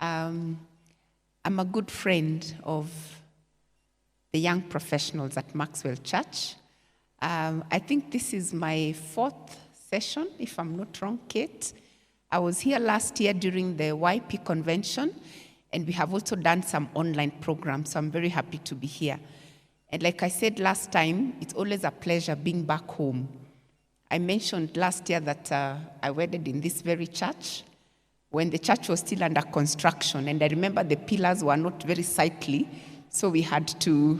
I'm a good friend of the young professionals at Maxwell Church. I think this is my 4th session, if I'm not wrong, Kate. I was here last year during the YP convention, and we have also done some online programs, so I'm very happy to be here. And like I said last time, it's always a pleasure being back home. I mentioned last year that I wedded in this very church when the church was still under construction, and I remember the pillars were not very sightly, so we had to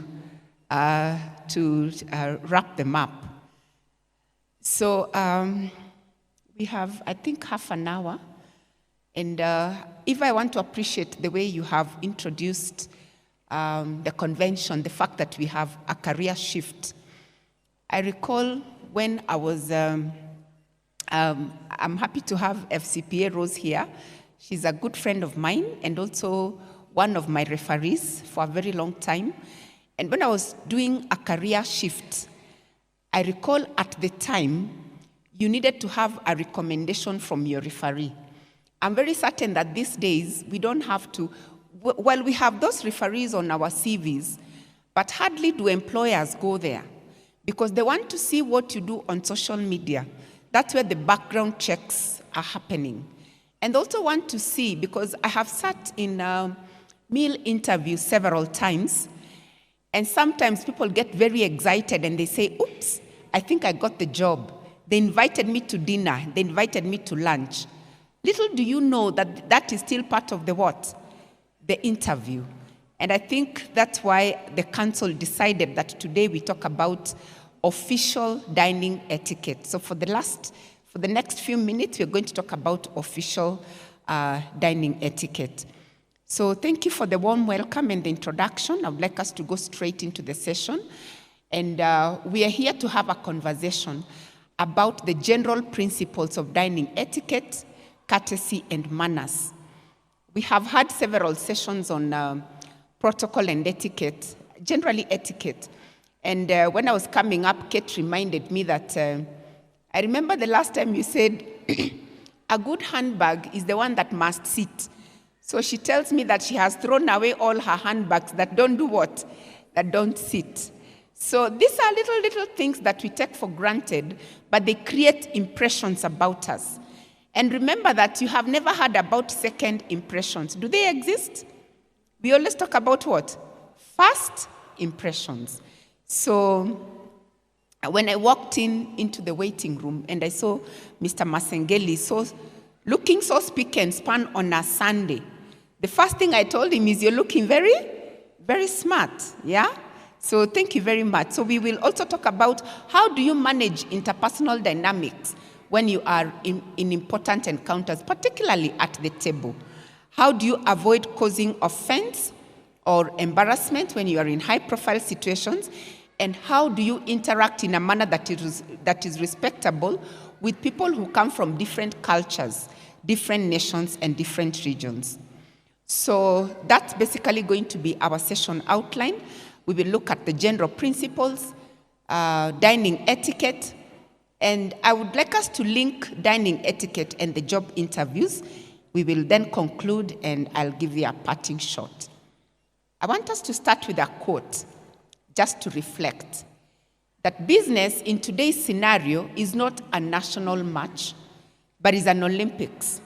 wrap them up. So we have, I think, half an hour, and if I want to appreciate the way you have introduced the convention, the fact that we have a career shift. I recall when I was, I'm happy to have FCPA Rose here. She's a good friend of mine and also one of my referees for a very long time. And when I was doing a career shift, I recall at the time, you needed to have a recommendation from your referee. I'm very certain that these days, we don't have to. Well, we have those referees on our CVs, but hardly do employers go there because they want to see what you do on social media. That's where the background checks are happening. And also want to see, because I have sat in meal interviews several times, and sometimes people get very excited and they say, oops, I think I got the job. They invited me to dinner. They invited me to lunch. Little do you know that that is still part of the what? The interview. And I think that's why the council decided that today we talk about official dining etiquette. So for the next few minutes, we're going to talk about official dining etiquette. So thank you for the warm welcome and the introduction. I would like us to go straight into the session. And we are here to have a conversation about the general principles of dining etiquette, courtesy, and manners. We have had several sessions on protocol and etiquette, generally etiquette. And when I was coming up, Kate reminded me that I remember the last time you said, a good handbag is the one that must sit. So she tells me that she has thrown away all her handbags that don't do what? That don't sit. So these are little things that we take for granted, but they create impressions about us. And remember that you have never heard about second impressions. Do they exist? We always talk about what? First impressions. So when I walked into the waiting room and I saw Mr. Masengeli looking so spick and span on a Sunday, the first thing I told him is, you're looking very, very smart, yeah? So thank you very much. So we will also talk about how do you manage interpersonal dynamics when you are in important encounters, particularly at the table. How do you avoid causing offense or embarrassment when you are in high-profile situations? And how do you interact in a manner that is respectable with people who come from different cultures, different nations, and different regions? So that's basically going to be our session outline. We will look at the general principles, dining etiquette, and I would like us to link dining etiquette and the job interviews. We will then conclude, and I'll give you a parting shot. I want us to start with a quote, just to reflect, that business in today's scenario is not a national match, but is an Olympics,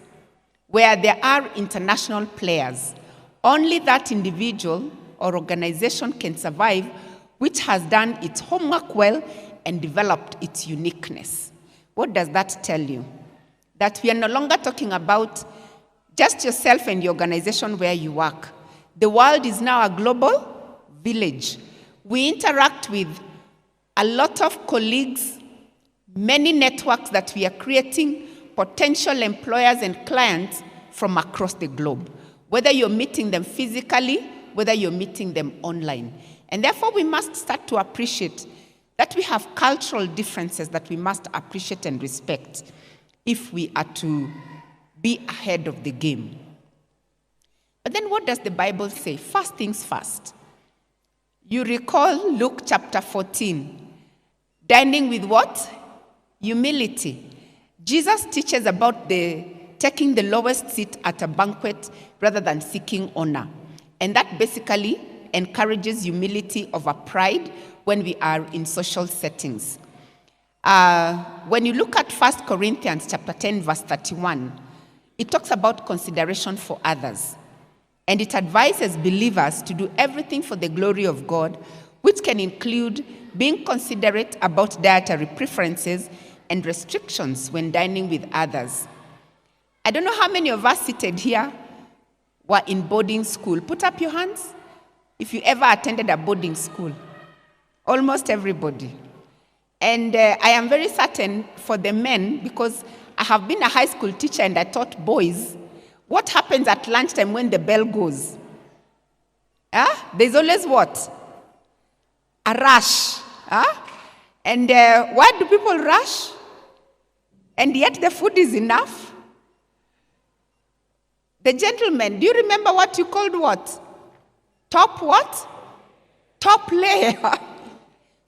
where there are international players. Only that individual or organization can survive which has done its homework well and developed its uniqueness. What does that tell you? That we are no longer talking about just yourself and your organization where you work. The world is now a global village. We interact with a lot of colleagues, many networks that we are creating, potential employers and clients from across the globe, whether you're meeting them physically, whether you're meeting them online. And therefore, we must start to appreciate that we have cultural differences that we must appreciate and respect if we are to be ahead of the game. But then what does the Bible say? First things first. You recall Luke chapter 14, dining with what? Humility. Jesus teaches about the taking the lowest seat at a banquet rather than seeking honor. And that basically encourages humility over pride when we are in social settings. When you look at 1 Corinthians chapter 10, verse 31, it talks about consideration for others. And it advises believers to do everything for the glory of God, which can include being considerate about dietary preferences and restrictions when dining with others. I don't know how many of us seated here were in boarding school. Put up your hands if you ever attended a boarding school. Almost everybody. And I am very certain for the men, because I have been a high school teacher and I taught boys, what happens at lunchtime when the bell goes? There's always what? A rush. And why do people rush? And yet the food is enough? The gentlemen, do you remember what you called what? Top what? Top layer.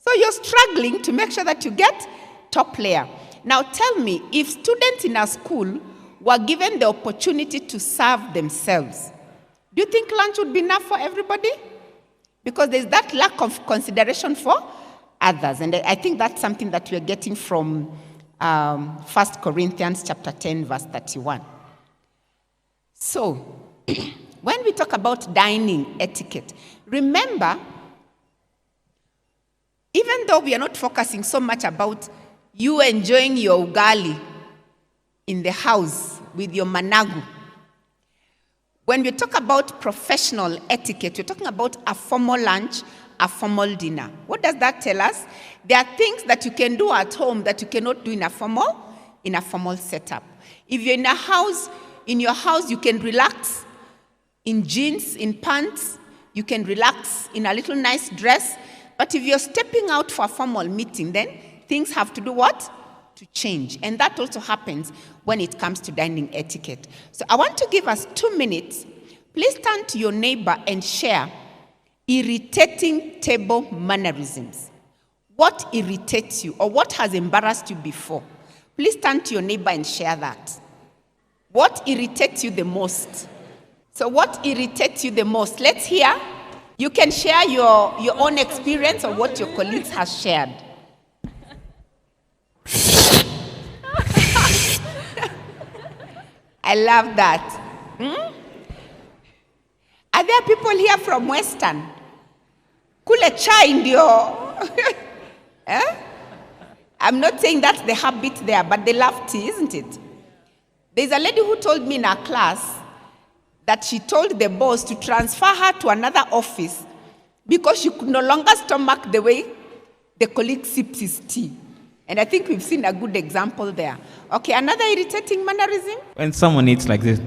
So you're struggling to make sure that you get top layer. Now tell me, if students in a school were given the opportunity to serve themselves, do you think lunch would be enough for everybody? Because there's that lack of consideration for others. And I think that's something that we're getting from 1 Corinthians chapter 10, verse 31. So, when we talk about dining etiquette, remember, even though we are not focusing so much about you enjoying your ugali in the house with your managu, when we talk about professional etiquette, we're talking about a formal lunch, a formal dinner. What does that tell us? There are things that you can do at home that you cannot do in a formal setup. If you're in your house, you can relax in jeans, in pants. You can relax in a little nice dress. But if you're stepping out for a formal meeting, then things have to do what? To change. And that also happens when it comes to dining etiquette. So I want to give us 2 minutes. Please turn to your neighbor and share irritating table mannerisms. What irritates you or what has embarrassed you before? Please turn to your neighbor and share that. What irritates you the most? So what irritates you the most? Let's hear. You can share your own experience or what your colleagues have shared. I love that. Are there people here from Western? Kule chai ndio. I'm not saying that's the habit there, but they love tea, isn't it? There's a lady who told me in our class that she told the boss to transfer her to another office because she could no longer stomach the way the colleague sips his tea. And I think we've seen a good example there. Okay, another irritating mannerism? When someone eats like this.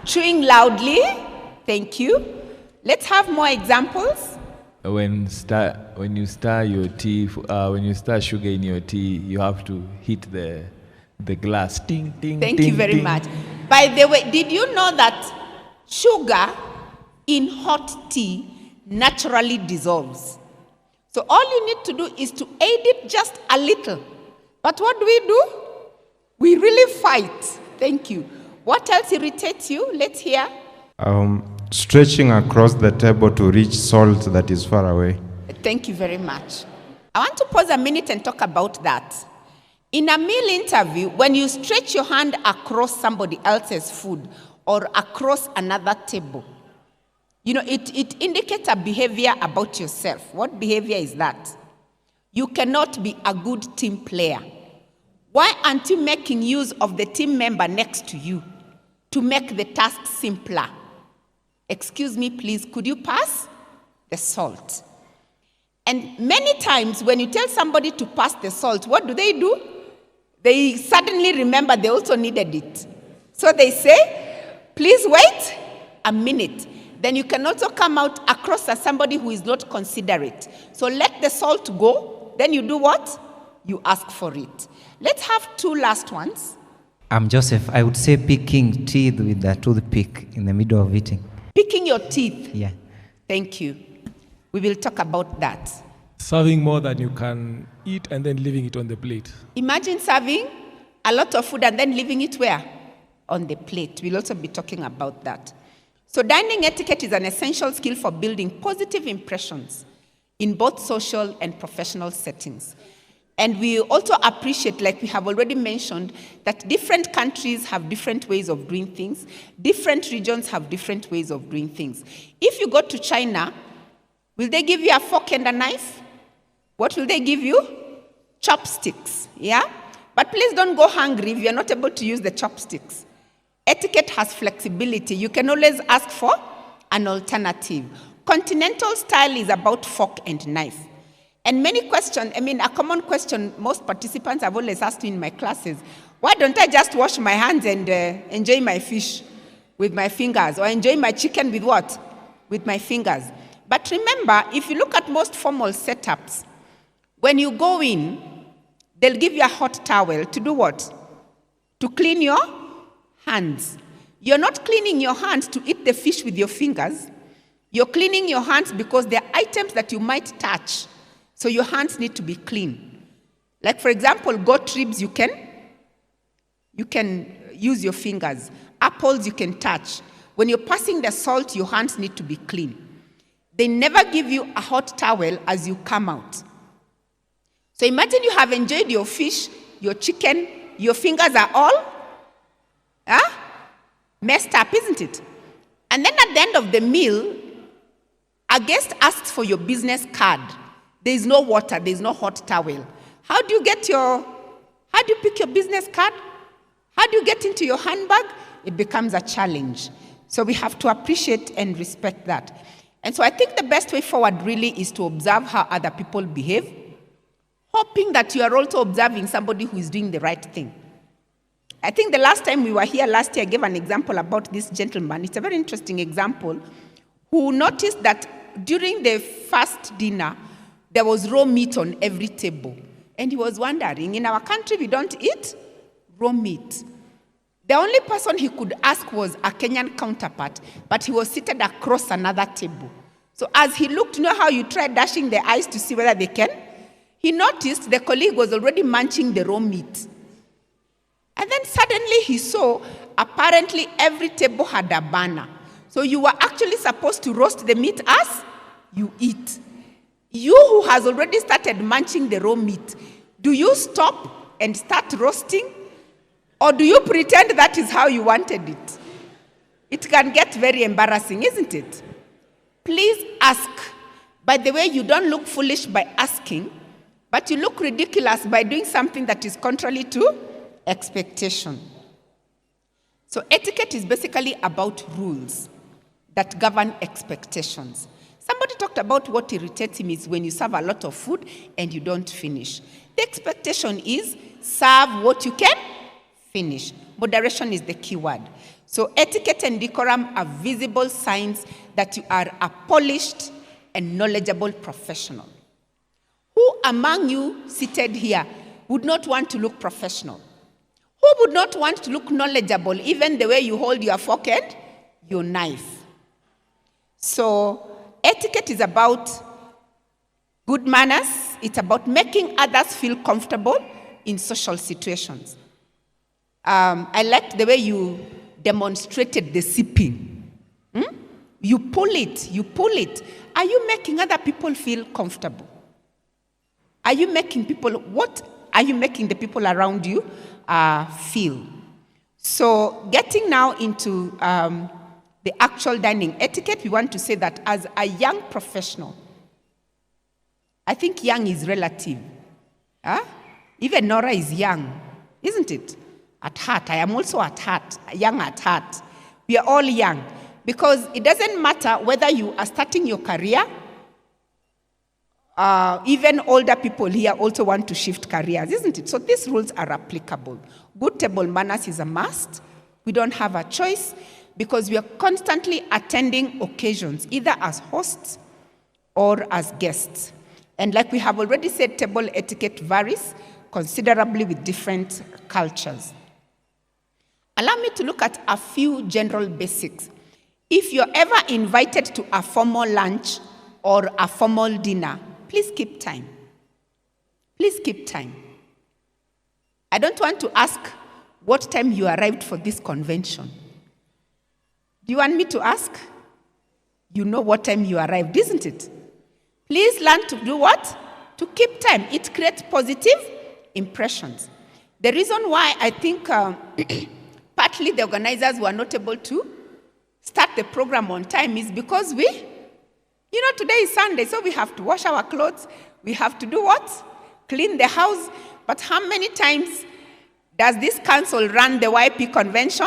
Chewing loudly. Thank you. Let's have more examples. When you stir your tea, when you stir sugar in your tea, you have to hit the glass. Ding, ding, Thank ding, you very ding. much. By the way, did you know that sugar in hot tea naturally dissolves? So all you need to do is to aid it just a little. But what do? We really fight. Thank you. What else irritates you? Let's hear. Stretching across the table to reach salt that is far away. Thank you very much. I want to pause a minute and talk about that. In a meal interview, when you stretch your hand across somebody else's food or across another table, it indicates a behavior about yourself. What behavior is that? You cannot be a good team player. Why aren't you making use of the team member next to you to make the task simpler? Excuse me, please, could you pass the salt? And many times when you tell somebody to pass the salt, what do? They suddenly remember they also needed it. So they say, please wait a minute. Then you can also come out across as somebody who is not considerate. So let the salt go. Then you do what? You ask for it. Let's have 2 last ones. I'm Joseph. I would say picking teeth with a toothpick in the middle of eating. Picking your teeth. Yeah. Thank you. We will talk about that. Serving more than you can eat and then leaving it on the plate. Imagine serving a lot of food and then leaving it where? On the plate. We'll also be talking about that. So dining etiquette is an essential skill for building positive impressions in both social and professional settings. And we also appreciate, like we have already mentioned, that different countries have different ways of doing things. Different regions have different ways of doing things. If you go to China, will they give you a fork and a knife? What will they give you? Chopsticks, yeah? But please don't go hungry if you're not able to use the chopsticks. Etiquette has flexibility. You can always ask for an alternative. Continental style is about fork and knife. And many questions, a common question most participants have always asked me in my classes, why don't I just wash my hands and enjoy my fish with my fingers, or enjoy my chicken with what? With my fingers. But remember, if you look at most formal setups, when you go in, they'll give you a hot towel to do what? To clean your hands. You're not cleaning your hands to eat the fish with your fingers. You're cleaning your hands because they're items that you might touch. So your hands need to be clean. Like, for example, goat ribs, you can use your fingers. Apples you can touch. When you're passing the salt, your hands need to be clean. They never give you a hot towel as you come out. So imagine you have enjoyed your fish, your chicken, your fingers are all messed up, isn't it? And then at the end of the meal, a guest asks for your business card. There is no water, there is no hot towel. How do you pick your business card? How do you get into your handbag? It becomes a challenge. So we have to appreciate and respect that. And so I think the best way forward really is to observe how other people behave, hoping that you are also observing somebody who is doing the right thing. I think the last time we were here last year, I gave an example about this gentleman. It's a very interesting example, who noticed that during the first dinner, there was raw meat on every table. And he was wondering, in our country, we don't eat raw meat. The only person he could ask was a Kenyan counterpart, but he was seated across another table. So as he looked, you know how you try dashing the eyes to see whether they can? He noticed the colleague was already munching the raw meat. And then suddenly he saw, apparently every table had a burner. So you were actually supposed to roast the meat as you eat. You who has already started munching the raw meat, do you stop and start roasting? Or do you pretend that is how you wanted it? It can get very embarrassing, isn't it? Please ask. By the way, you don't look foolish by asking, but you look ridiculous by doing something that is contrary to expectation. So etiquette is basically about rules that govern expectations. Somebody talked about what irritates him is when you serve a lot of food and you don't finish. The expectation is serve what you can finish. Moderation is the key word. So etiquette and decorum are visible signs that you are a polished and knowledgeable professional. Who among you seated here would not want to look professional? Who would not want to look knowledgeable, even the way you hold your fork and your knife? So etiquette is about good manners. It's about making others feel comfortable in social situations. I liked the way you demonstrated the sipping. You pull it. Are you making other people feel comfortable? What are you making the people around you feel? So getting now into the actual dining etiquette, we want to say that as a young professional, I think young is relative. Even Nora is young, isn't it? At heart, I am also at heart, young at heart. We are all young because it doesn't matter whether you are starting your career. Even older people here also want to shift careers, isn't it? So these rules are applicable. Good table manners is a must. We don't have a choice because we are constantly attending occasions, either as hosts or as guests. And like we have already said, table etiquette varies considerably with different cultures. Allow me to look at a few general basics. If you're ever invited to a formal lunch or a formal dinner, please keep time. Please keep time. I don't want to ask what time you arrived for this convention. Do you want me to ask? You know what time you arrived, isn't it? Please learn to do what? To keep time. It creates positive impressions. The reason why I think partly the organizers were not able to start the program on time is because today is Sunday, so we have to wash our clothes. We have to do what? Clean the house. But how many times does this council run the YP convention?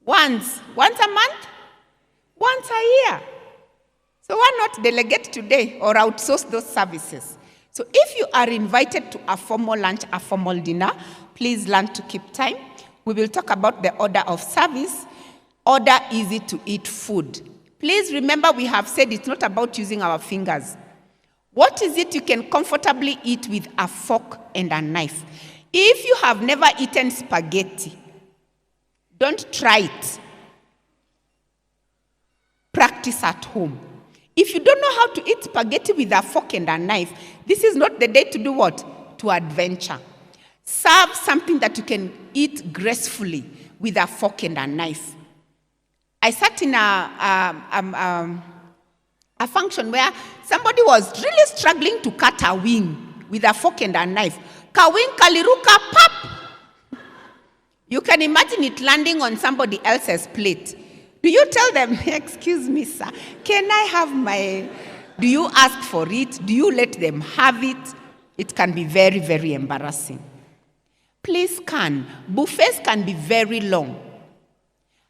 Once. Once a month? Once a year. So why not delegate today or outsource those services? So if you are invited to a formal lunch, a formal dinner, please learn to keep time. We will talk about the order of service. Order easy to eat food. Please remember we have said it's not about using our fingers. What is it you can comfortably eat with a fork and a knife? If you have never eaten spaghetti, don't try it. Practice at home. If you don't know how to eat spaghetti with a fork and a knife, this is not the day to do what? To adventure. Serve something that you can eat gracefully with a fork and a knife. I sat in a function where somebody was really struggling to cut a wing with a fork and a knife. Kawing kaliruka pap. You can imagine it landing on somebody else's plate. Do you tell them, excuse me, sir, can I have my... Do you ask for it? Do you let them have it? It can be very, very embarrassing. Please scan. Buffets can be very long.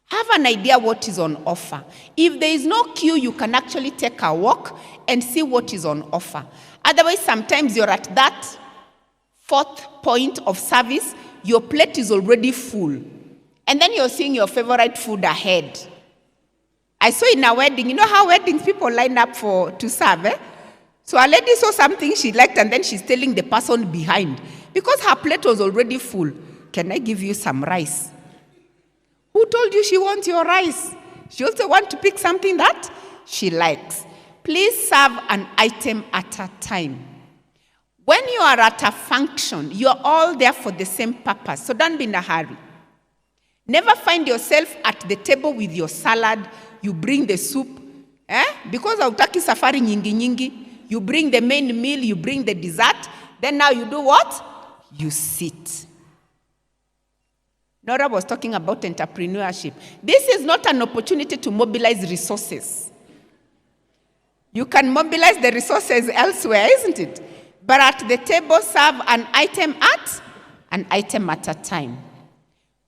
Have an idea what is on offer. If there is no queue, you can actually take a walk and see what is on offer. Otherwise, sometimes you're at that fourth point of service, your plate is already full. And then you're seeing your favorite food ahead. I saw in a wedding, you know how weddings people line up to serve, eh? So a lady saw something she liked and then she's telling the person behind, because her plate was already full, can I give you some rice? Who told you she wants your rice? She also wants to pick something that she likes. Please serve an item at a time. When you are at a function, you are all there for the same purpose, so don't be in a hurry. Never find yourself at the table with your salad, you bring the soup, because hautaki safari nyingi nyingi, you bring the main meal, you bring the dessert, then now you do what? You sit. Nora was talking about entrepreneurship. This is not an opportunity to mobilize resources. You can mobilize the resources elsewhere, isn't it? But at the table, serve an item at a time.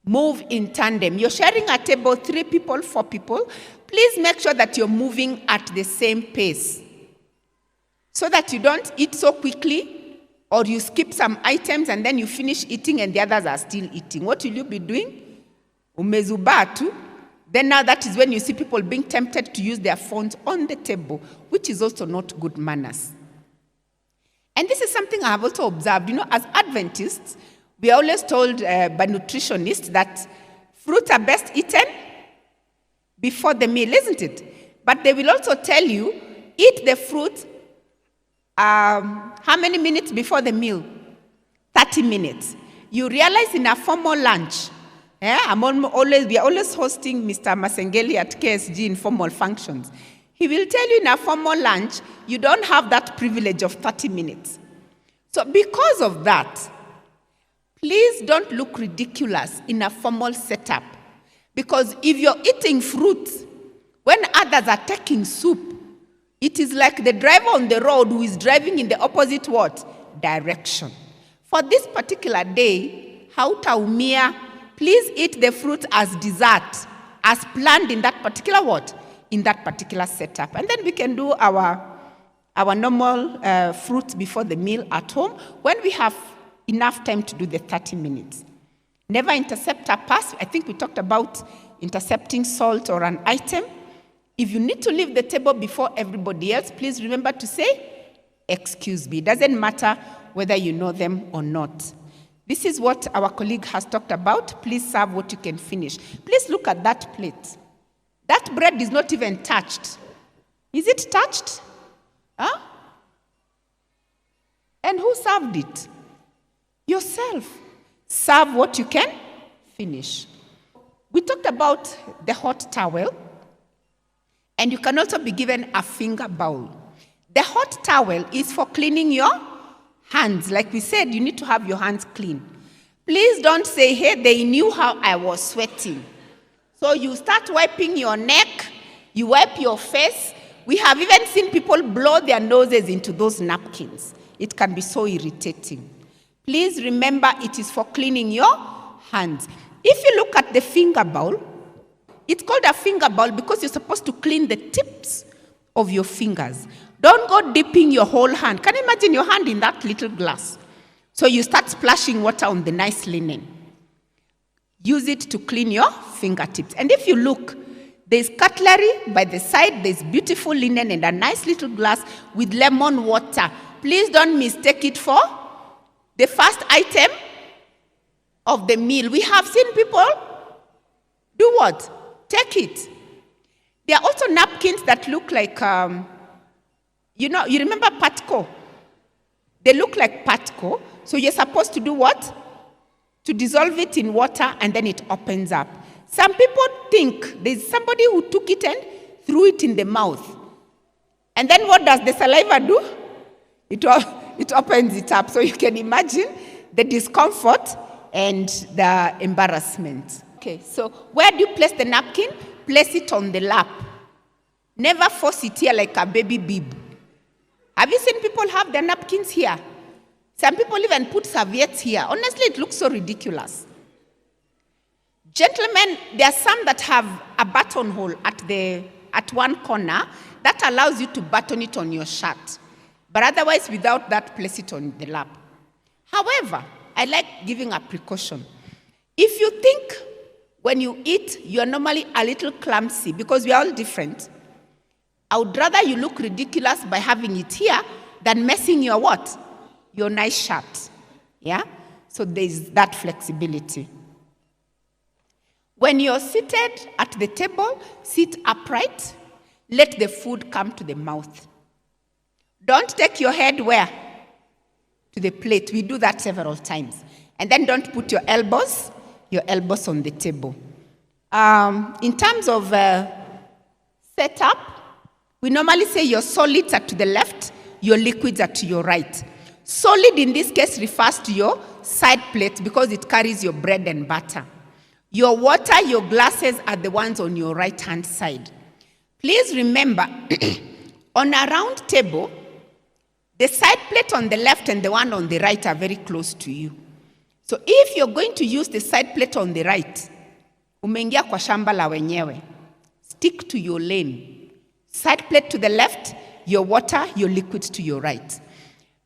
Move in tandem. You're sharing a table, 3 people, 4 people. Please make sure that you're moving at the same pace so that you don't eat so quickly or you skip some items and then you finish eating and the others are still eating. What will you be doing? Umezubatu. Then now that is when you see people being tempted to use their phones on the table, which is also not good manners. And this is something I have also observed. As Adventists, we are always told by nutritionists that fruits are best eaten before the meal, isn't it? But they will also tell you, eat the fruit how many minutes before the meal? 30 minutes. You realize in a formal lunch, we are always hosting Mr. Masengeli at KSG in formal functions. He will tell you in a formal lunch, you don't have that privilege of 30 minutes. So because of that, please don't look ridiculous in a formal setup. Because if you're eating fruit, when others are taking soup, it is like the driver on the road who is driving in the opposite what? Direction. For this particular day, hautaumia, please eat the fruit as dessert, as planned in that particular what? In that particular setup. And then we can do our normal fruit before the meal at home when we have enough time to do the 30 minutes. Never intercept a pass. I think we talked about intercepting salt or an item. If you need to leave the table before everybody else, please remember to say, excuse me. It doesn't matter whether you know them or not. This is what our colleague has talked about. Please serve what you can finish. Please look at that plate. That bread is not even touched. Is it touched? Huh? And who served it? yourself. Serve what you can finish. We talked about the hot towel, and you can also be given a finger bowl. The hot towel is for cleaning your hands. Like we said, you need to have your hands clean. Please don't say, hey, they knew how I was sweating. So you start wiping your neck, you wipe your face. We have even seen people blow their noses into those napkins. It can be so irritating. Please remember, it is for cleaning your hands. If you look at the finger bowl, it's called a finger bowl because you're supposed to clean the tips of your fingers. Don't go dipping your whole hand. Can you imagine your hand in that little glass? So you start splashing water on the nice linen. Use it to clean your fingertips. And if you look, there's cutlery by the side, there's beautiful linen and a nice little glass with lemon water. Please don't mistake it for the first item of the meal. We have seen people do what? Take it. There are also napkins that look like, you remember patco? They look like patco. So you're supposed to do what? To dissolve it in water and then it opens up. Some people think there's somebody who took it and threw it in the mouth. And then what does the saliva do? It opens it up. So you can imagine the discomfort and the embarrassment. Okay, so where do you place the napkin? Place it on the lap. Never force it here like a baby bib. Have you seen people have their napkins here? Some people even put serviettes here. Honestly, it looks so ridiculous. Gentlemen, there are some that have a buttonhole at one corner that allows you to button it on your shirt. But otherwise, without that, place it on the lap. However, I like giving a precaution. If you think when you eat, you're normally a little clumsy because we are all different, I would rather you look ridiculous by having it here than messing your what? Your nice shirt. Yeah? So there's that flexibility. When you're seated at the table, sit upright. Let the food come to the mouth. Don't take your head where? To the plate. We do that several times. And then don't put your elbows on the table. In terms of setup, we normally say your solids are to the left, your liquids are to your right. Solid in this case refers to your side plate because it carries your bread and butter. Your water, your glasses are the ones on your right-hand side. Please remember, on a round table, the side plate on the left and the one on the right are very close to you. So if you're going to use the side plate on the right, umeingia kwa shamba la wenyewe. Stick to your lane. Side plate to the left, your water, your liquids to your right.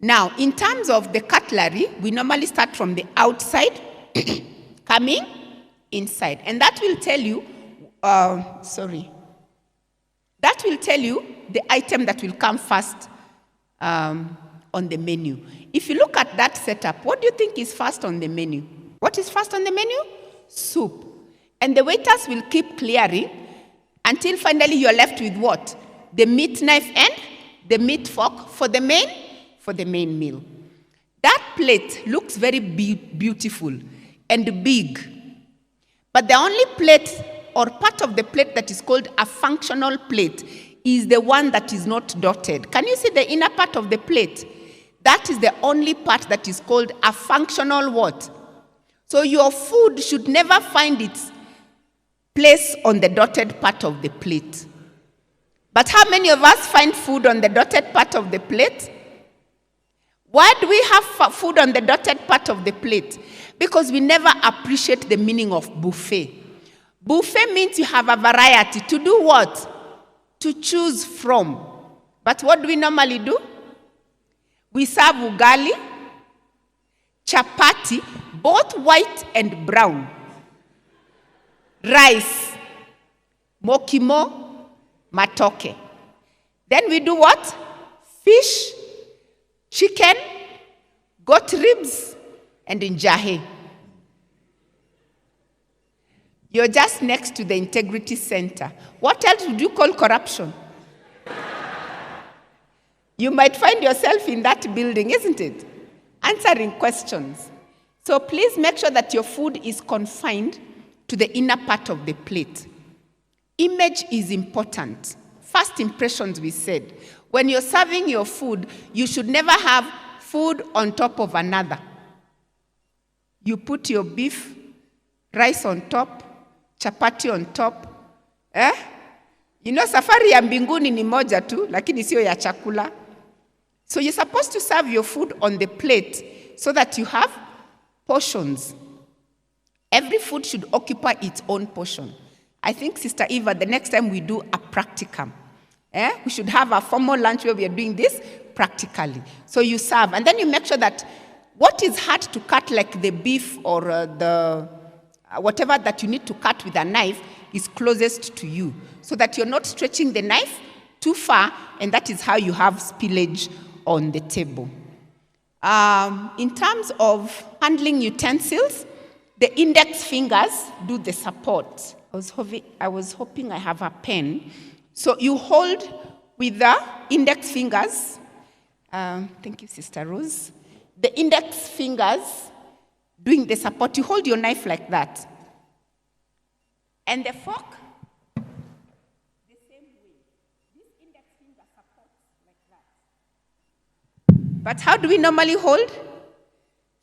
Now, in terms of the cutlery, we normally start from the outside, coming inside. And that will tell you, that will tell you the item that will come first on the menu. If you look at that setup, what do you think is first on the menu? What is first on the menu? Soup. And the waiters will keep clearing until finally you're left with what? The meat knife and the meat fork for the main meal. That plate looks very beautiful and big. But the only plate or part of the plate that is called a functional plate is the one that is not dotted. Can you see the inner part of the plate? That is the only part that is called a functional what? So your food should never find its place on the dotted part of the plate. But how many of us find food on the dotted part of the plate? Why do we have food on the dotted part of the plate? Because we never appreciate the meaning of buffet. Buffet means you have a variety. To do what? To choose from. But what do we normally do? We serve ugali, chapati, both white and brown, rice, mokimo, matoke. Then we do what? Fish, chicken, goat ribs, and njahe. You're just next to the integrity center. What else would you call corruption? You might find yourself in that building, isn't it? Answering questions. So please make sure that your food is confined to the inner part of the plate. Image is important. First impressions, we said. When you're serving your food, you should never have food on top of another. You put your beef, rice on top, chapati on top. You know, safari ya mbinguni ni moja tu, lakini sio ya chakula. So you're supposed to serve your food on the plate so that you have portions. Every food should occupy its own portion. I think, Sister Eva, the next time we do a practicum, we should have a formal lunch where we are doing this practically. So you serve, and then you make sure that what is hard to cut, like the beef or the whatever that you need to cut with a knife, is closest to you, so that you're not stretching the knife too far, and that is how you have spillage on the table. In terms of handling utensils, the index fingers do the support. I was hoping I have a pen. So you hold with the index fingers. Thank you, Sister Rose. The index fingers doing the support. You hold your knife like that. And the fork, the same way. This index finger supports like that. But how do we normally hold?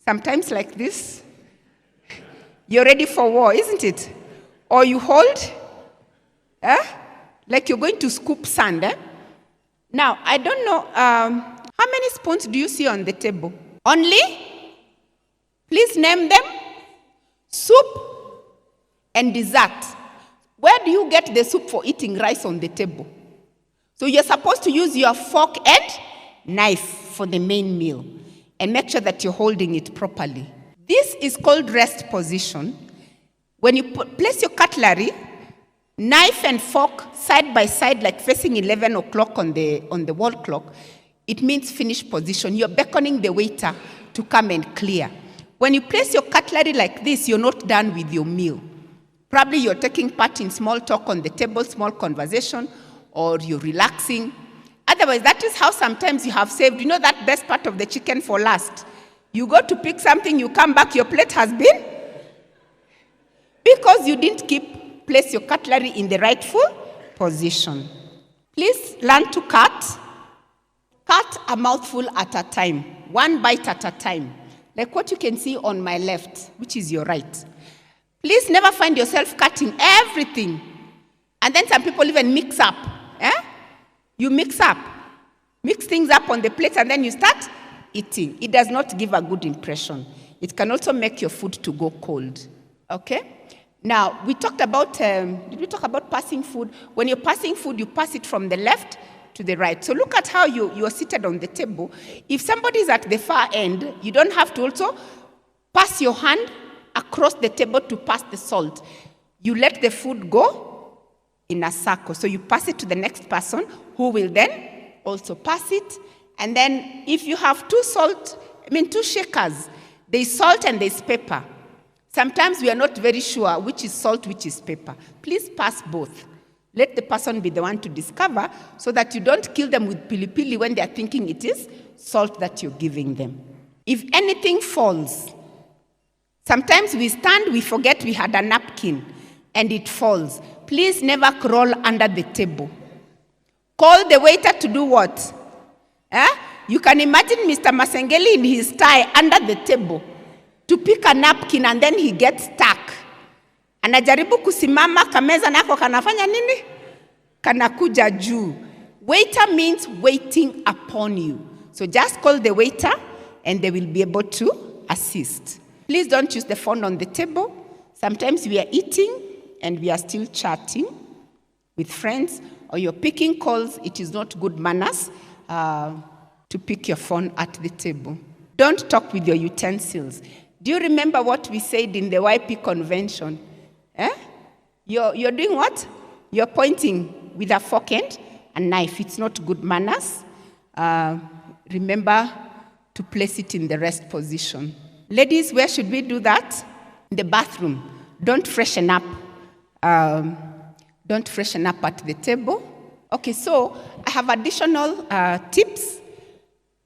Sometimes like this. You're ready for war, isn't it? Or you hold, like you're going to scoop sand. Now, I don't know, how many spoons do you see on the table? Only? Please name them. Soup and dessert. Where do you get the soup for eating rice on the table? So you're supposed to use your fork and knife for the main meal. And make sure that you're holding it properly. This is called rest position. When you place your cutlery, knife and fork side by side, like facing 11 o'clock on the wall clock, it means finish position. You're beckoning the waiter to come and clear. When you place your cutlery like this, you're not done with your meal. Probably you're taking part in small talk on the table, small conversation, or you're relaxing. Otherwise, that is how sometimes you have saved, you know, that best part of the chicken for last. You go to pick something, you come back, your plate has been, because you didn't place your cutlery in the rightful position. Please learn to cut. Cut a mouthful at a time, one bite at a time. Like what you can see on my left, which is your right. Please never find yourself cutting everything. And then some people even mix up. You mix up. Mix things up on the plate and then you start eating. It does not give a good impression. It can also make your food to go cold. Okay? Now, we talked about, did we talk about passing food? When you're passing food, you pass it from the left to the right. So look at how you are seated on the table. If somebody is at the far end, you don't have to also pass your hand across the table to pass the salt. You let the food go in a circle. So you pass it to the next person who will then also pass it. And then if you have two shakers, there's salt and there's pepper. Sometimes we are not very sure which is salt, which is pepper. Please pass both. Let the person be the one to discover so that you don't kill them with pili-pili when they are thinking it is salt that you're giving them. If anything falls, sometimes we stand, we forget we had a napkin, and it falls. Please never crawl under the table. Call the waiter to do what? You can imagine Mr. Masengeli in his tie under the table to pick a napkin and then he gets stuck. Anajaribu kusimama, kameza nako kanafanya nini? Kanakuja juu. Waiter means waiting upon you. So just call the waiter and they will be able to assist. Please don't use the phone on the table. Sometimes we are eating and we are still chatting with friends, or you're picking calls. It is not good manners to pick your phone at the table. Don't talk with your utensils. Do you remember what we said in the YP convention? You're doing what? You're pointing with a fork and a knife. It's not good manners. Remember to place it in the rest position. Ladies, where should we do that? In the bathroom. Don't freshen up. Don't freshen up at the table. Okay, so I have additional tips.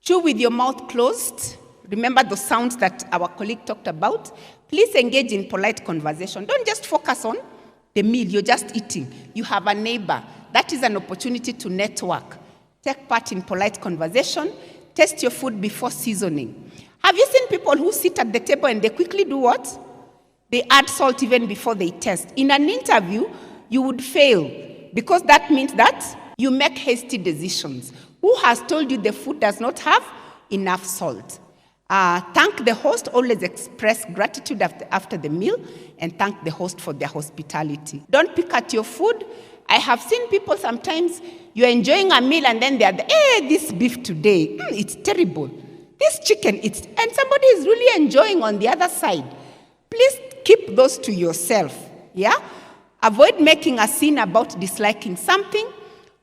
Chew with your mouth closed, remember the sounds that our colleague talked about. Please engage in polite conversation. Don't just focus on the meal you're just eating. You have a neighbor. That is an opportunity to network. Take part in polite conversation. Taste your food before seasoning. Have you seen people who sit at the table and they quickly do what? They add salt even before they taste. In an interview, you would fail because that means that you make hasty decisions. Who has told you the food does not have enough salt? Thank the host. Always express gratitude after the meal and thank the host for their hospitality. Don't pick at your food. I have seen people sometimes, you're enjoying a meal and then they're this beef today, it's terrible. This chicken, and somebody is really enjoying on the other side. Please keep those to yourself, yeah? Avoid making a scene about disliking something.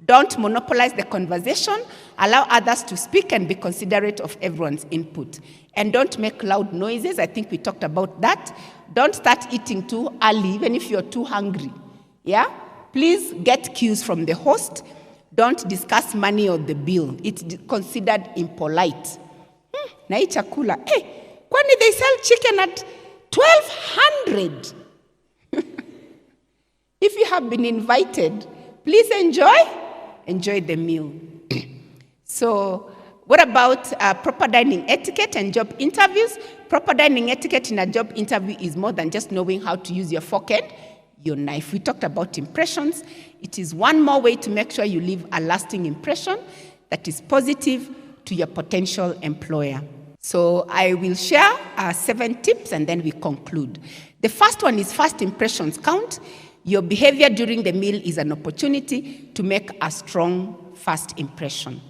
Don't monopolize the conversation. Allow others to speak and be considerate of everyone's input. And don't make loud noises. I think we talked about that. Don't start eating too early, even if you're too hungry, yeah? Please get cues from the host. Don't discuss money or the bill. It's considered impolite. Na hii chakula, kwani they sell chicken at 1,200? If you have been invited, please enjoy the meal. So, what about proper dining etiquette and job interviews? Proper dining etiquette in a job interview is more than just knowing how to use your fork and your knife. We talked about impressions. It is one more way to make sure you leave a lasting impression that is positive to your potential employer. So I will share 7 tips and then we conclude. The first one is first impressions count. Your behavior during the meal is an opportunity to make a strong first impression.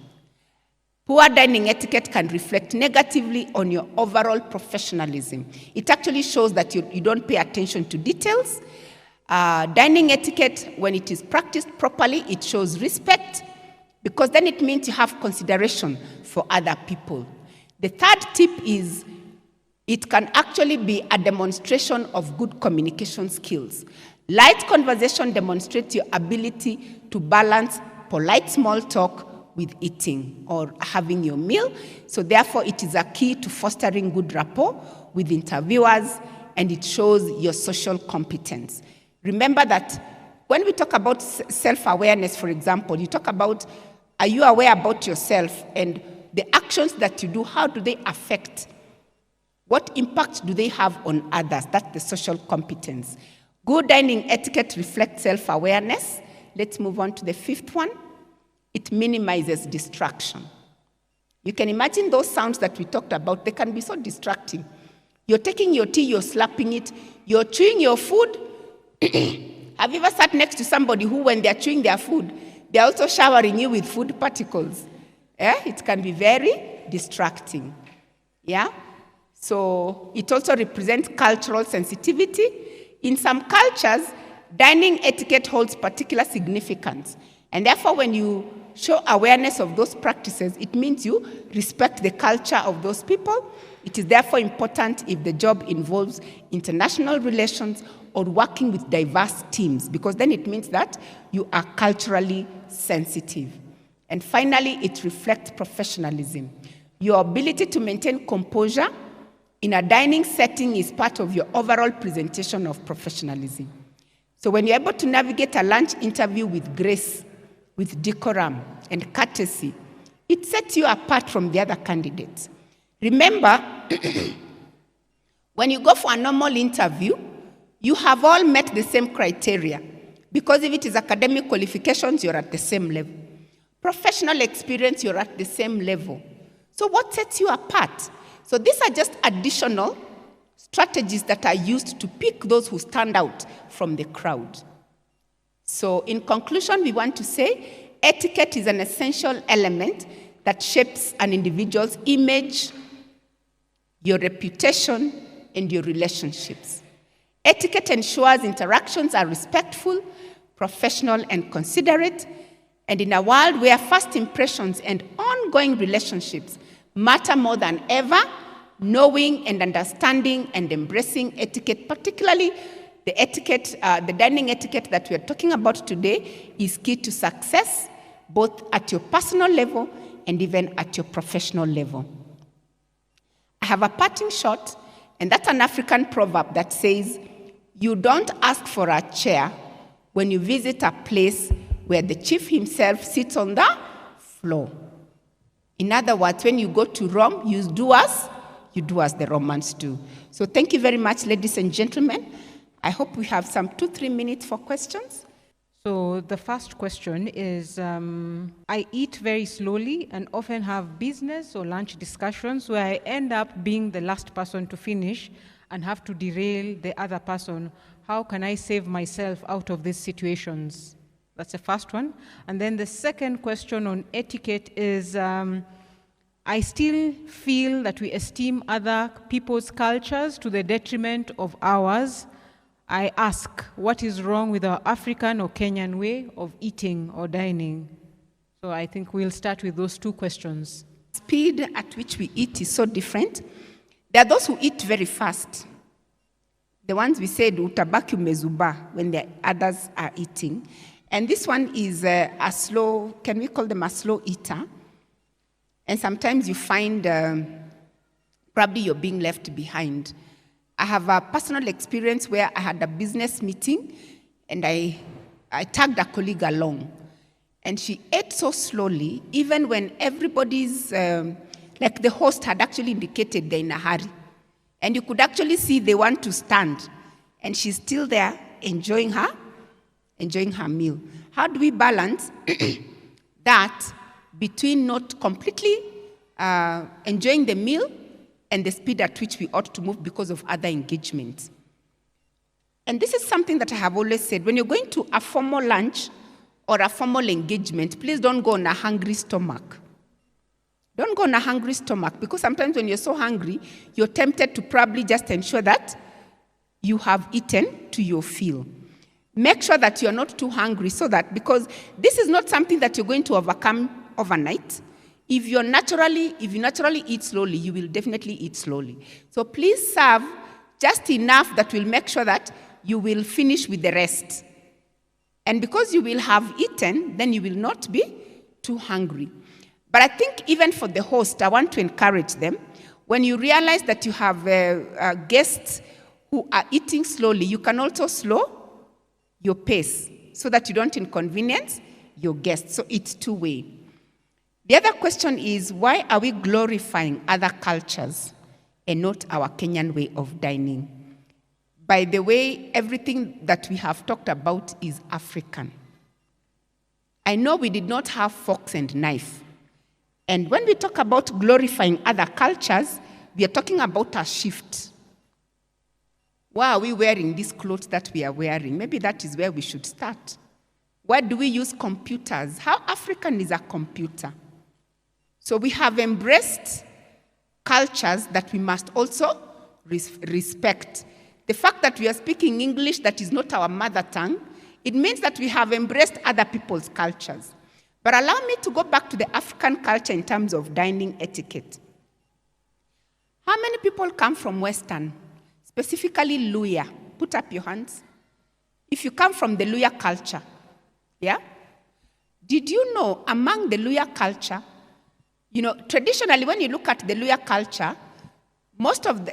Poor dining etiquette can reflect negatively on your overall professionalism. It actually shows that you don't pay attention to details. Dining etiquette, when it is practiced properly, it shows respect because then it means you have consideration for other people. The third tip is it can actually be a demonstration of good communication skills. Light conversation demonstrates your ability to balance polite small talk with eating or having your meal. So therefore, it is a key to fostering good rapport with interviewers, and it shows your social competence. Remember that when we talk about self-awareness, for example, you talk about, are you aware about yourself and the actions that you do, how do they affect? What impact do they have on others? That's the social competence. Good dining etiquette reflects self-awareness. Let's move on to the 5th one. It minimizes distraction. You can imagine those sounds that we talked about. They can be so distracting. You're taking your tea, you're slapping it, you're chewing your food. Have you ever sat next to somebody who, when they're chewing their food, they're also showering you with food particles? It can be very distracting. Yeah? So it also represents cultural sensitivity. In some cultures, dining etiquette holds particular significance. And therefore, when you show awareness of those practices, it means you respect the culture of those people. It is therefore important if the job involves international relations or working with diverse teams, because then it means that you are culturally sensitive. And finally, it reflects professionalism. Your ability to maintain composure in a dining setting is part of your overall presentation of professionalism. So when you're able to navigate a lunch interview with grace, with decorum and courtesy, it sets you apart from the other candidates. Remember, when you go for a normal interview, you have all met the same criteria, because if it is academic qualifications, you're at the same level. Professional experience, you're at the same level. So what sets you apart? So these are just additional strategies that are used to pick those who stand out from the crowd. So in conclusion, we want to say etiquette is an essential element that shapes an individual's image, your reputation, and your relationships. Etiquette ensures interactions are respectful, professional, and considerate. And in a world where first impressions and ongoing relationships matter more than ever, knowing and understanding and embracing etiquette, particularly the etiquette, the dining etiquette that we are talking about today, is key to success, both at your personal level and even at your professional level. I have a parting shot, and that's an African proverb that says, you don't ask for a chair when you visit a place where the chief himself sits on the floor. In other words, when you go to Rome, you do as the Romans do. So thank you very much, ladies and gentlemen. I hope we have some 2-3 minutes for questions. So the first question is, I eat very slowly and often have business or lunch discussions where I end up being the last person to finish and have to derail the other person. How can I save myself out of these situations? That's the first one. And then the second question on etiquette is, I still feel that we esteem other people's cultures to the detriment of ours. I ask, what is wrong with our African or Kenyan way of eating or dining? So I think we'll start with those two questions. Speed at which we eat is so different. There are those who eat very fast. The ones we said, utabaki umezuba, when the others are eating. And this one is a slow, can we call them a slow eater? And sometimes you find probably you're being left behind. I have a personal experience where I had a business meeting and I tagged a colleague along. And she ate so slowly, even when everybody's, like the host had actually indicated they're in a hurry. And you could actually see they want to stand. And she's still there enjoying her meal. How do we balance that between not completely enjoying the meal and the speed at which we ought to move because of other engagements? And this is something that I have always said. When you're going to a formal lunch or a formal engagement, please don't go on a hungry stomach. Don't go on a hungry stomach, because sometimes when you're so hungry, you're tempted to probably just ensure that you have eaten to your fill. Make sure that you're not too hungry, so that, because this is not something that you're going to overcome overnight. If you naturally eat slowly, you will definitely eat slowly. So please serve just enough that will make sure that you will finish with the rest. And because you will have eaten, then you will not be too hungry. But I think even for the host, I want to encourage them. When you realize that you have guests who are eating slowly, you can also slow your pace so that you don't inconvenience your guests. So it's two-way. The other question is, why are we glorifying other cultures and not our Kenyan way of dining? By the way, everything that we have talked about is African. I know we did not have forks and knife. And when we talk about glorifying other cultures, we are talking about a shift. Why are we wearing these clothes that we are wearing? Maybe that is where we should start. Why do we use computers? How African is a computer? So we have embraced cultures that we must also respect. The fact that we are speaking English that is not our mother tongue, it means that we have embraced other people's cultures. But allow me to go back to the African culture in terms of dining etiquette. How many people come from Western, specifically Luya? Put up your hands. If you come from the Luya culture, yeah? Did you know among the Luya culture, traditionally when you look at the Luya culture,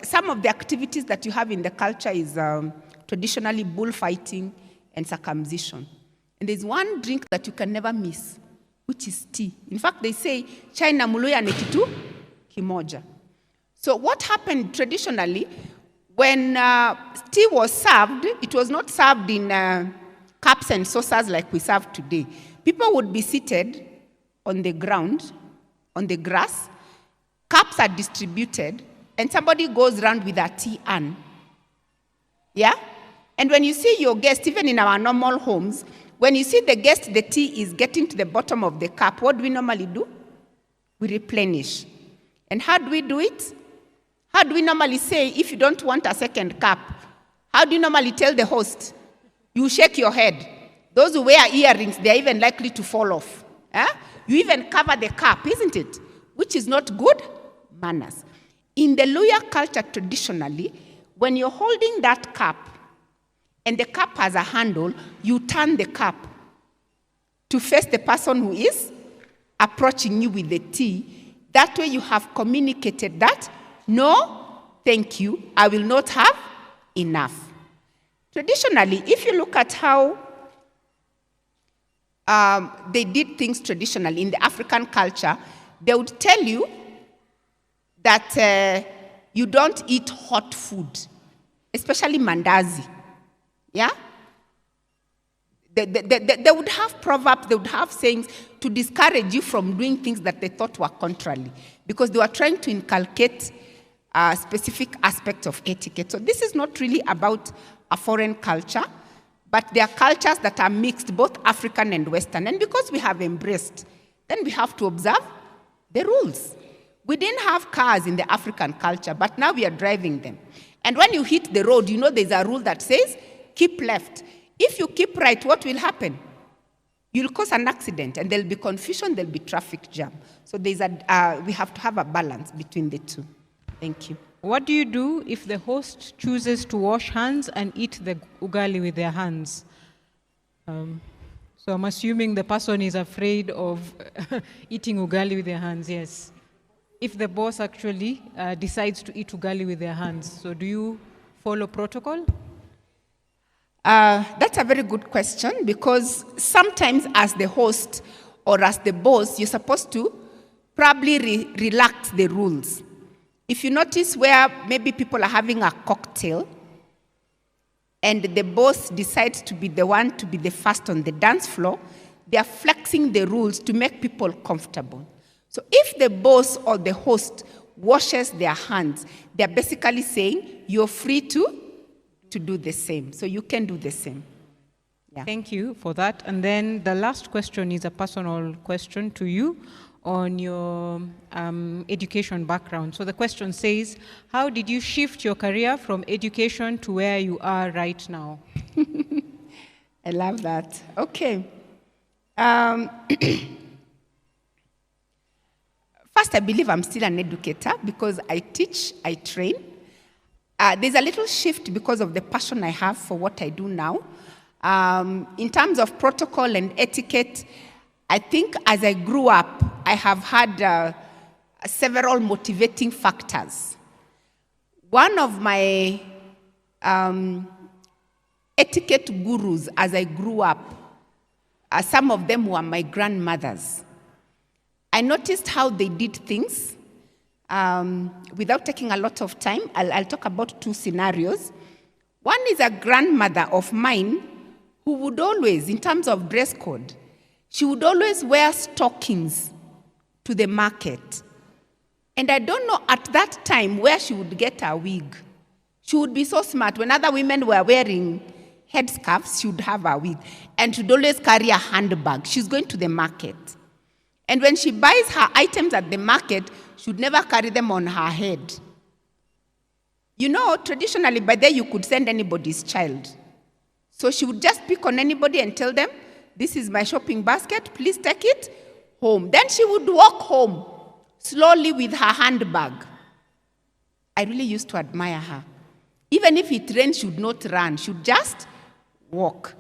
some of the activities that you have in the culture is traditionally bullfighting and circumcision. And there's one drink that you can never miss, which is tea. In fact, they say, chai na muluya ni kitu kimoja. So what happened traditionally, when tea was served, it was not served in cups and saucers like we serve today. People would be seated on the ground, on the grass, cups are distributed, and somebody goes around with a tea urn. Yeah? And when you see your guest, even in our normal homes, when you see the guest, the tea is getting to the bottom of the cup, what do we normally do? We replenish. And how do we do it? How do we normally say, if you don't want a second cup, how do you normally tell the host? You shake your head. Those who wear earrings, they're even likely to fall off. You even cover the cup, isn't it? Which is not good manners. In the Luya culture, traditionally, when you're holding that cup, and the cup has a handle, you turn the cup to face the person who is approaching you with the tea. That way you have communicated that no, thank you, I will not have enough. Traditionally, if you look at how they did things traditionally in the African culture, they would tell you that you don't eat hot food, especially mandazi. Yeah? They would have proverbs, they would have sayings to discourage you from doing things that they thought were contrary, because they were trying to inculcate a specific aspect of etiquette. So this is not really about a foreign culture, but there are cultures that are mixed, both African and Western. And because we have embraced, then we have to observe the rules. We didn't have cars in the African culture, but now we are driving them. And when you hit the road, you know there's a rule that says, keep left. If you keep right, what will happen? You'll cause an accident, and there'll be confusion, there'll be traffic jam. So we have to have a balance between the two. Thank you. What do you do if the host chooses to wash hands and eat the ugali with their hands? So I'm assuming the person is afraid of eating ugali with their hands, yes. If the boss actually decides to eat ugali with their hands, so do you follow protocol? That's a very good question, because sometimes as the host or as the boss, you're supposed to probably relax the rules. If you notice where maybe people are having a cocktail and the boss decides to be the one to be the first on the dance floor, they are flexing the rules to make people comfortable. So if the boss or the host washes their hands, they're basically saying you're free to do the same. So you can do the same. Yeah. Thank you for that. And then the last question is a personal question to you on your education background. So the question says, how did you shift your career from education to where you are right now? I love that. Okay. First, I believe I'm still an educator because I teach, I train. There's a little shift because of the passion I have for what I do now. In terms of protocol and etiquette, I think as I grew up, I have had several motivating factors. One of my etiquette gurus as I grew up, some of them were my grandmothers. I noticed how they did things. Without taking a lot of time, I'll talk about two scenarios. One is a grandmother of mine who would always, in terms of dress code, she would always wear stockings to the market. And I don't know at that time where she would get her wig. She would be so smart. When other women were wearing headscarves, she would have a wig. And she'd always carry a handbag. She's going to the market. And when she buys her items at the market, she would never carry them on her head. You know, traditionally, by then you could send anybody's child. So she would just pick on anybody and tell them, this is my shopping basket, please take it home. Then she would walk home slowly with her handbag. I really used to admire her. Even if it rained, she would not run. She would just walk.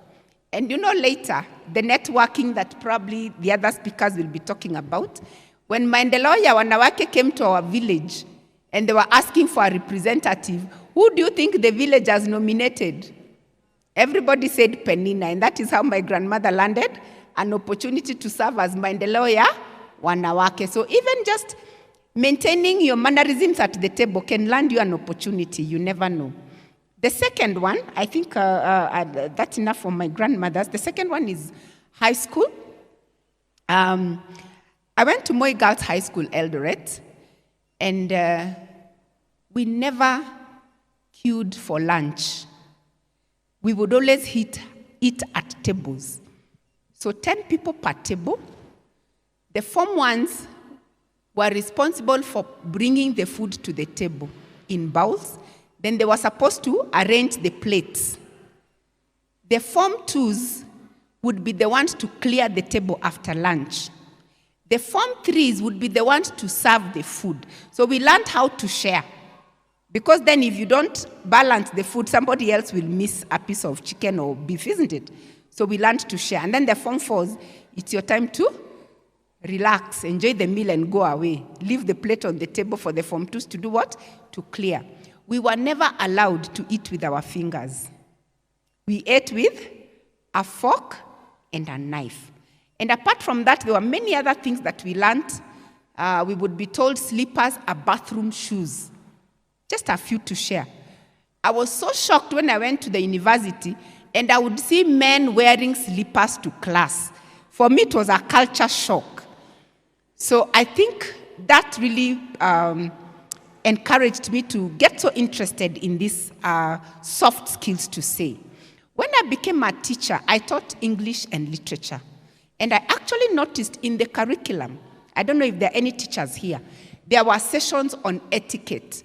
And you know later, the networking that probably the other speakers will be talking about, when Maendeleo ya Wanawake came to our village and they were asking for a representative, who do you think the villagers nominated? Everybody said Penina, and that is how my grandmother landed an opportunity to serve as Maendeleo ya Wanawake. So even just maintaining your mannerisms at the table can land you an opportunity. You never know. The second one, I think that's enough for my grandmothers. The second one is high school. I went to Moi Girls High School, Eldoret, and we never queued for lunch. We would always eat at tables. So 10 people per table. The Form 1s were responsible for bringing the food to the table in bowls. Then they were supposed to arrange the plates. The Form 2s would be the ones to clear the table after lunch. The Form 3s would be the ones to serve the food. So we learned how to share. Because then if you don't balance the food, somebody else will miss a piece of chicken or beef, isn't it? So we learned to share. And then the Form 4s, it's your time to relax, enjoy the meal and go away. Leave the plate on the table for the Form 2s to do what? To clear. We were never allowed to eat with our fingers. We ate with a fork and a knife. And apart from that, there were many other things that we learned. We would be told slippers are bathroom shoes. Just a few to share. I was so shocked when I went to the university and I would see men wearing slippers to class. For me, it was a culture shock. So I think that really encouraged me to get so interested in these soft skills to say. When I became a teacher, I taught English and literature. And I actually noticed in the curriculum, I don't know if there are any teachers here, there were sessions on etiquette.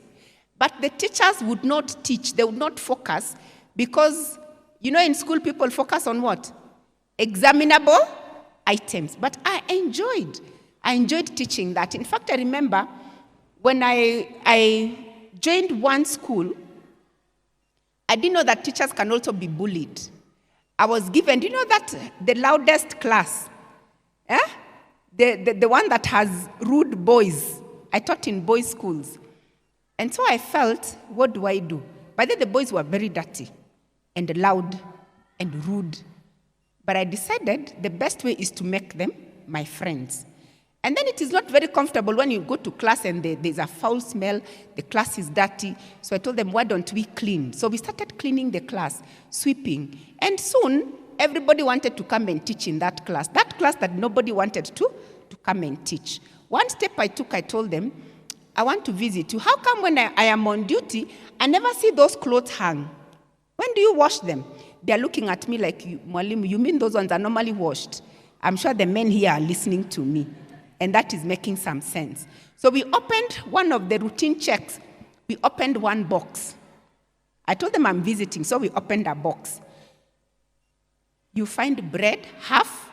But the teachers would not teach, they would not focus, because, you know, in school people focus on what? Examinable items. But I enjoyed teaching that. In fact, I remember when I joined one school, I didn't know that teachers can also be bullied. I was given, you know that the loudest class, the one that has rude boys. I taught in boys' schools. And so I felt, what do I do? But then the boys were very dirty and loud and rude. But I decided the best way is to make them my friends. And then it is not very comfortable when you go to class and there's a foul smell, the class is dirty. So I told them, why don't we clean? So we started cleaning the class, sweeping. And soon, everybody wanted to come and teach in that class that nobody wanted to come and teach. One step I took, I told them, I want to visit you. How come when I am on duty, I never see those clothes hang? When do you wash them? They're looking at me like, Mwalimu, you mean those ones are normally washed? I'm sure the men here are listening to me. And that is making some sense. So we opened one of the routine checks. We opened one box. I told them I'm visiting, so we opened a box. You find bread, half,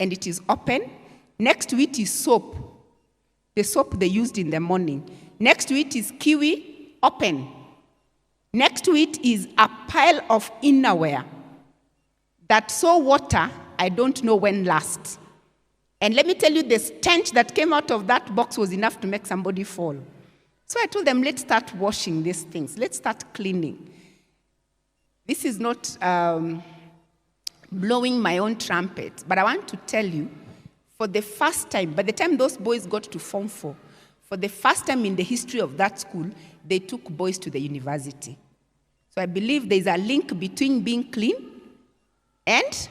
and it is open. Next to it is soap. The soap they used in the morning. Next to it is kiwi, open. Next to it is a pile of innerwear that saw water, I don't know when last. And let me tell you, the stench that came out of that box was enough to make somebody fall. So I told them, let's start washing these things. Let's start cleaning. This is not blowing my own trumpet, but I want to tell you, for the first time, by the time those boys got to Form 4, for the first time in the history of that school, they took boys to the university. So I believe there's a link between being clean and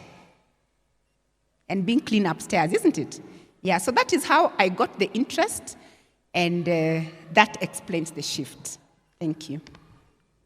being clean upstairs, isn't it? Yeah, so that is how I got the interest, and that explains the shift. Thank you.